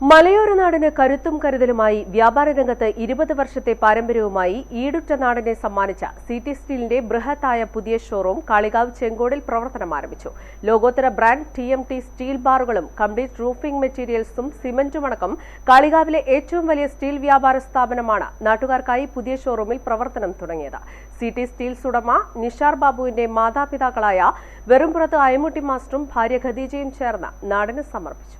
മലയോര നാടിന് കരുത്തും കരുതലുമായി വ്യാപാര രംഗത്ത് 20 വർഷത്തെ പാരമ്പര്യവുമായി ഈടുറ്റ നാടിനെ സമ്മാനിച്ച സിറ്റി സ്റ്റീലിന്റെ ബൃഹത്തായ പുതിയ ഷോറൂം കാളികാവ് ചെങ്കോടിൽ പ്രവർത്തനം ആരംഭിച്ചു. ലോകോത്തര ബ്രാൻഡ് TMT സ്റ്റീൽ ബാറുകളും കംപ്ലീറ്റ് റൂഫിംഗ് മെറ്റീരിയൽസും സിമന്റുമടക്കം കാളികാവിലെ ഏറ്റവും വലിയ സ്റ്റീൽ വ്യാപാര സ്ഥാപനമാണ് നാട്ടുകാർക്കായി പുതിയ ഷോറൂമിൽ പ്രവർത്തനം തുടങ്ങിയത്. സിറ്റി സ്റ്റീൽസ് ഉടമ നിഷാർ ബാബുവിന്റെ മാതാപിതാക്കളായ വെറുംപുറത്ത് അയമുട്ടി മാസ്റ്ററും ഭാര്യ ഖദീജയും ചേർന്ന് നാടിന് സമർപ്പിച്ചു.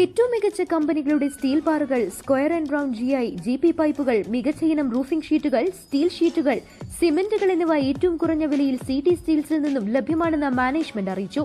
ഏറ്റവും മികച്ച കമ്പനികളുടെ സ്റ്റീൽ ബാറുകൾ, സ്ക്വയർ ആൻഡ് റൗണ്ട് GP പൈപ്പുകൾ, മികച്ച ഇനം റൂഫിംഗ് ഷീറ്റുകൾ, സ്റ്റീൽ ഷീറ്റുകൾ, സിമന്റുകൾ എന്നിവ ഏറ്റവും കുറഞ്ഞ വിലയിൽ സിറ്റി സ്റ്റീൽസിൽ നിന്നും ലഭ്യമാണെന്ന് മാനേജ്മെന്റ് അറിയിച്ചു.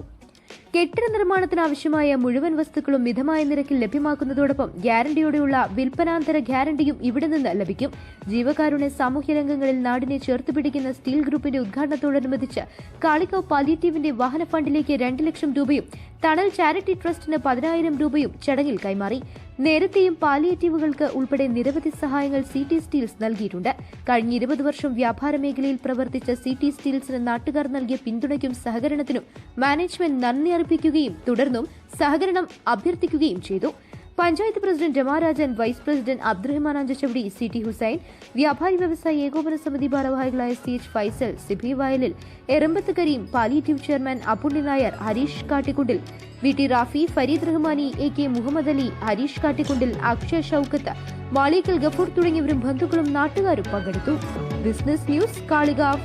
കെട്ടിട നിർമ്മാണത്തിന് ആവശ്യമായ മുഴുവൻ വസ്തുക്കളും മിതമായ നിരക്കിൽ ലഭ്യമാക്കുന്നതോടൊപ്പം ഗ്യാരണ്ടിയോടെയുള്ള വിൽപ്പനാന്തര ഗ്യാരണ്ടിയും ഇവിടെ നിന്ന് ലഭിക്കും. ജീവകാരുണ്യ സാമൂഹ്യ രംഗങ്ങളിൽ നാടിനെ ചേർത്തുപിടിക്കുന്ന സ്റ്റീൽ ഗ്രൂപ്പിന്റെ ഉദ്ഘാടനത്തോടനുബന്ധിച്ച് കാളികാവ് പാലിയേറ്റീവിന്റെ വാഹന ഫണ്ടിലേക്ക് 2 ലക്ഷം രൂപയും തണൽ ചാരിറ്റി ട്രസ്റ്റിന് 10,000 രൂപയും ചടങ്ങിൽ കൈമാറി. നേരത്തെയും പാലിയേറ്റീവുകൾക്ക് ഉൾപ്പെടെ നിരവധി സഹായങ്ങൾ സിറ്റി സ്റ്റീൽസ് നൽകിയിട്ടുണ്ട്. കഴിഞ്ഞ 20 വർഷം വ്യാപാര മേഖലയിൽ പ്രവർത്തിച്ച സിറ്റി സ്റ്റീൽസിന് നാട്ടുകാർ നൽകിയ പിന്തുണയ്ക്കും സഹകരണത്തിനും മാനേജ്മെന്റ് നന്ദി അർപ്പിക്കുകയും തുടർന്നും സഹകരണം അഭ്യർത്ഥിക്കുകയും ചെയ്തു. Panchayat president Ramarajan, vice president Abdurahman Anchachavadi, CT Hussain, വ്യാപാരി വ്യവസായി ഏകോപന സമിതി ഭാരവാഹികളായ CH ഫൈസൽ, സിബി വയലിൽ, എറമ്പത്ത് കരീം, പാലിയേറ്റീവ് ചെയർമാൻ അപ്പുണ്ണി നായർ, ഹരീഷ് കാട്ടിക്കുണ്ടിൽ, VT റാഫി, ഫരീദ് റഹ്മാനി, AK മുഹമ്മദ് അലി, ഹരീഷ് കാട്ടിക്കുണ്ടിൽ, അക്ഷയ ഷൌക്കത്ത്, മാളിക്കൽ ഗഫൂർ തുടങ്ങിയവരും ബന്ധുക്കളും നാട്ടുകാരും പങ്കെടുത്തു. Business news, Kalikavu.